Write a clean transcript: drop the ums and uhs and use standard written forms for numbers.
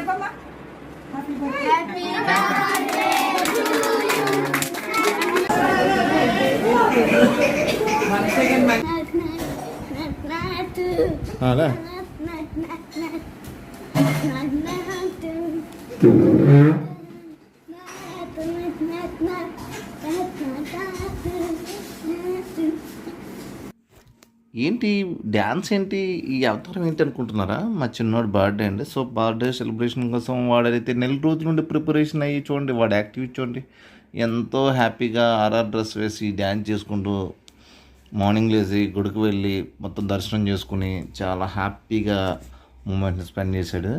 చెప్పమ్మా. Happy birthday. One second అలా ఏంటి డ్యాన్స్ ఏంటి ఈ అవతారం ఏంటి అనుకుంటున్నారా? మా చిన్నోడు బర్త్డే అండి. సో బర్త్డే సెలబ్రేషన్ కోసం వాడైతే నెల రోజుల నుండి ప్రిపరేషన్ అయ్యి చూడండి, వాడు యాక్టివిటీ చూడండి, ఎంతో హ్యాపీగా ఆర్ఆర్ డ్రెస్ వేసి డ్యాన్స్ చేసుకుంటూ మార్నింగ్ లేచి గుడికి వెళ్ళి మొత్తం దర్శనం చేసుకుని చాలా హ్యాపీగా మూమెంట్ని స్పెండ్ చేశాడు.